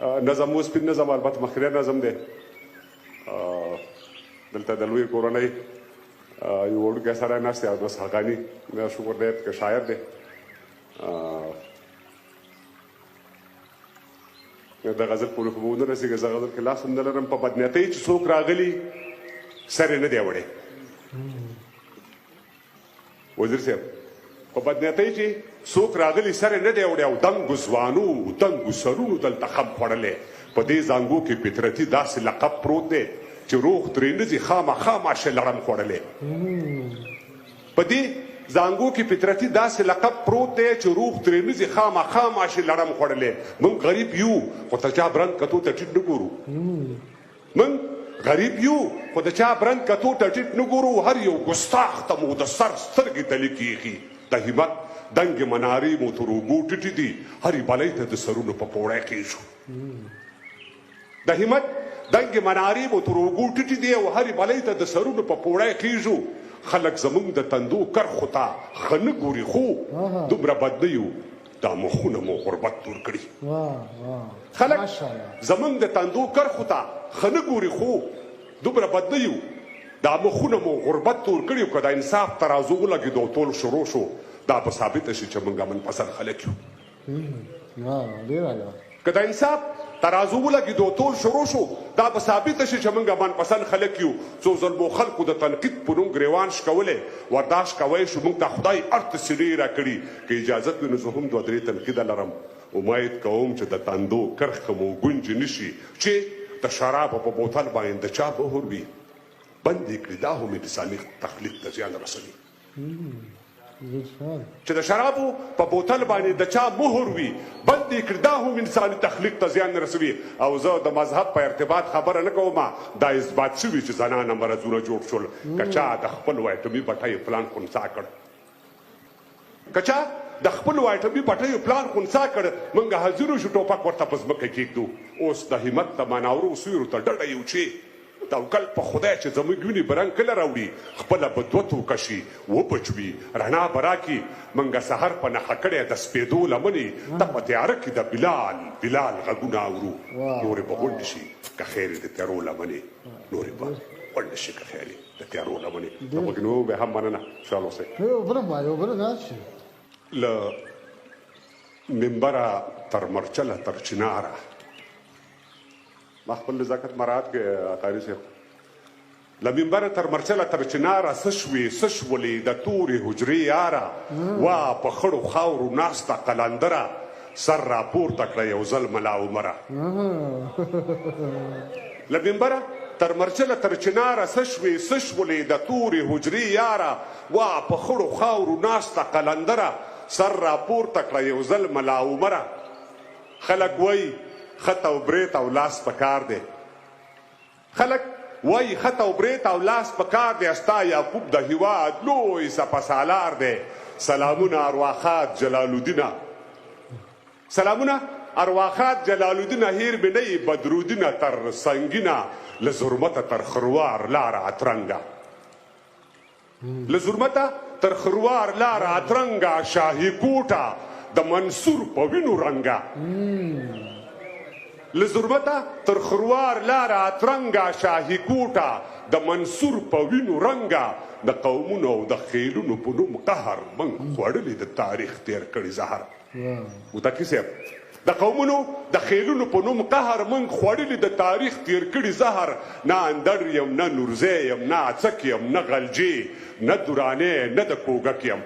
نظم اوس سپین نظم البته مخکې نظم دی دلته د لویې کورنۍ یو وړوکی سړی ناست دی بس حقاني شکر دی که شاعر دی د غزل پورې خو به ونه رسېږي زه غزل کې لاس هم نه لرم په بدنیتۍ چې څوک راغلي سر یې نه دی وړی وزیر صاحب په بدنیتۍ چې څوک راغلي سر یې نه دی وړی او دنګو ځوانو دنګو سرونو دلته خم خوړلی په دې زانګو کې فطرتي داسې لقب پروت دی چې روغ ترې نه ځي خامخا ماشه لړم خوړلی په دې زانګو کې فطرتي داسې لقب پروت دی چې روغ ترې نه ځي خامخا ماشه لړم خوړلی موږ غریب یو خو د چا برند کتو ته ټیټ نه ګورو موږ غریب یو خو د چا برند کتو ته ټیټ نه ګورو هر یو ګستاخ ته مو د سر سترګې تلې کېږي د همت دنګې منارې مو تر اوږو ټیټې دي هرې بلۍ ته د سرونو په پوړی کېږو د همت دنګې منارې مو تر اوږو ټیټې دي او هرې بلۍ ته د سرونو په پوړی کېږو خلک زموږ د تندو کرښو ته ښه نه ګوري خو دومره بد نه یو دا مخونه مو غربت دور کړي خلک زموږ د تندو کرښو ته ښه نه ګوري خو دومره بد نه یو دا مخونه مو غربت دور کړي که د انصاف ترازو ولګېدو ټول شروع شو دا به ثابته شي چې موږ منپسند خلک یو که د انصاف ترازو ولګېدو ټول شروع شو دا به ثابته شي چې موږ منپسند خلک یو څو ظلمو خلکو د تنقید په نوم ګریوان شکولی ورداشت کوی شو موږ ته خدای ارته سینې راکړي که اجازت وي نو زه هم دوه درې تنقیده لرم امید کوم چې د تندو کرښه مو ګونجې نه شي چې د شرابو په بوتل باندې د چا بهر وي بند یې کړي دا هم انساني تخلیق ته زیان رسوي چې د شرابو په بوتل باندې د چا مهر وي بند یې کړي دا هم انساني تخلیق ته زیان رسوي او زه د مذهب په ارتباط خبره نه کوم دا اثبات شوي چې زنانه مرضونه جوړ شول که چا د خپل وایټمي بټۍ پلان خنثی کړ که چا د خپل وایټمي بټۍ پلان خنثی کړ موږ حاضرو شو ټوپک ورته په ځمکه کېږدو اوس د همت د مناورو سیورو ته ډډه یو چې توکل په خدای چې زموږ وینې به رنګ کله راوړي خپله به دوه توکه شي وبچوي رڼا به راکړي موږ سحر په نښه کړی د سپېدو لمنې ته په تیاره کې د بلال غږونه اورو نورې به غونډې شي که خیر د تیارو لمنې نورې به غونډې شي که خیر د تیارو لمنې د مګنو به هم مننه خوشحال اوسئ له منبره تر مرچله تر چناره ما خپل نزاکت مراعات کې قاري صاحب له منبره تر مرچله تر چناره څه شوې څه شولې د تورې حجرې یاره وا په خړو خاورو ناسته قلندره سر راپورته کړه یو ځل ملا عمره له منبره تر مرچله تر چناره څه شوې څه شولې د تورې حجرې یاره وا په خړو خاورو ناسته قلندره سر راپورته کړه یو ځل ملا عمره خلک وایي خط او بریت او لاس پکار دی خلک وایي خط او بریت او لاس پکار دی استا یعقوب د هیواد لوی سپسالار دی سلامونه ارواخات جلال الدینه سلامونه ارواخات جلال الدینه هیر به نه بدرودینه تر سنگینه له ظلمته تر خروار لاره اترنګه له ظلمته تر خروار لاره اترنګه شاهي کوټه د منصور په وینو رنګه له ظلمته تر خروار لاره اترنګه شاهي کوټه د منصور په وینو رنګه د قومونو او د خیلونو په نوم قهر موږ خوړلي د تاریخ تیر کړي زهر متقي صاحب د قومونو د خیلونو په نوم قهر موږ خوړلي د تاریخ تیر کړي زهر نه اندر یم نه نورزی یم نه اڅک یم نه غلجي نه درانې نه د کوګک یم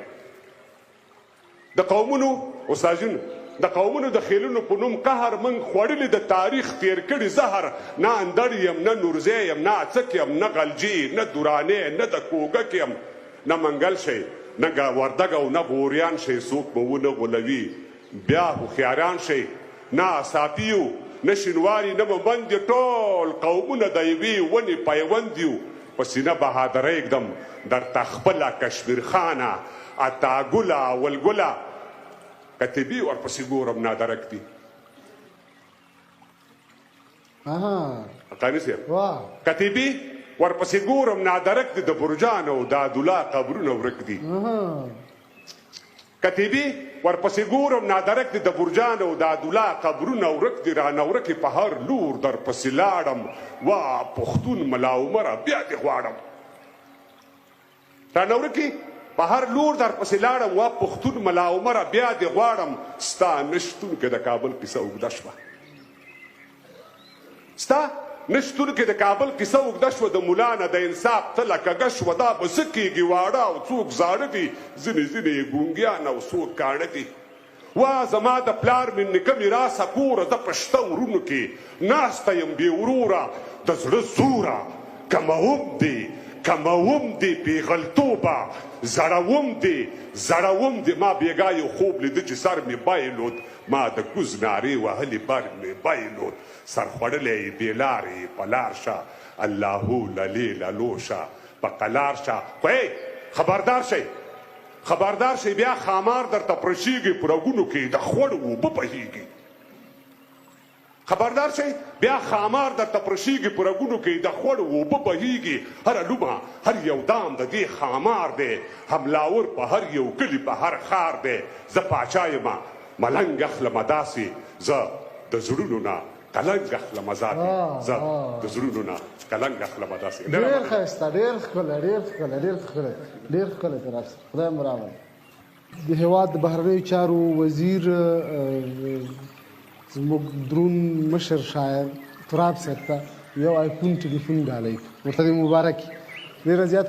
د قومونو استاذینو د قومونو د خیلونو په نوم قهر موږ خوړلي د تاریخ تیر کړي زهر نه اندر یم نه نورزی یم نه اڅک یم نه غلجي نه درانې نه د کوګک یم نه منګل شئ نه وردګ او نه غوریان شئ څوک به ونه غولوي بیا هوښیاران شئ نه صافیو نه شینواري نه مبند ټول قومونه د یوې ونې پیوند یو په سینه بهادره ږدم درته خپله کشمیر خانه اتاګله ولګله کتبي ورپسې ګورم نادرک دي قاني صاحب کتبي ورپسې ګورم نادرک دي د برجان او د عدالله قبرونه ورک دي کتبي ورپسې ګورم نادرک دي د برجان او د عدالله قبرونه ورک دي رانه ورکې په هر لور درپسې لاړم وا پښتون ملا عمره بیا دې غواړم رانه ورکې په هر لور درپسې لاړم وا پښتون ملا عمره بیا دې غواړم ستا نشتون کې د کابل کیسه اوږده شوه ستا نشتون کې د کابل کیسه اوږده شوه د ملا نه د انصاف تله کږه شوه دا به څه کېږي واړه او څوک زاړه دي ځینې ځینې یې ګونګیان او څوک کاڼه دي وا زما د پلار مې نیکه میراثه کوره د په شته ورونو کې ناسته یم بې وروره د زړه زوره کموم دي پیغلتوبه زړوم دي ما بېګا یو خوب لیده چې سر مې بایلود ما د کوز نارې وهلې بر مې بایلود سر خوړلی یې بې لارې په لار شه اللهو للې للو شه په قلار شه خو خبردار شئ بیا خامار درته پرشیږي په رګونو کې د خوړ اوبه بهیږي خبردار شئ بیا خامار درته پرشیږي په رګونو کې د خوړ اوبه بهیږي هره لومه هر یو دام د دې خامار دی حملاور په هر یو کلي په هر ښار دی زه پاچا یم ملنګ اخلمه داسې زه د زړونو نه کلنګ اخلمه ذاتي زه د زړونو نه کلنګ اخلمه داسې ډېر ښایسته ډېر ښکلی تراس خدای مو راوړي د هېواد د بهرنیو چارو وزیر زموږ درون مشر شاعر تراب صاحب ته یو آیفون ټلیفون ډالۍ ورته دې مبارک ډېره زیاته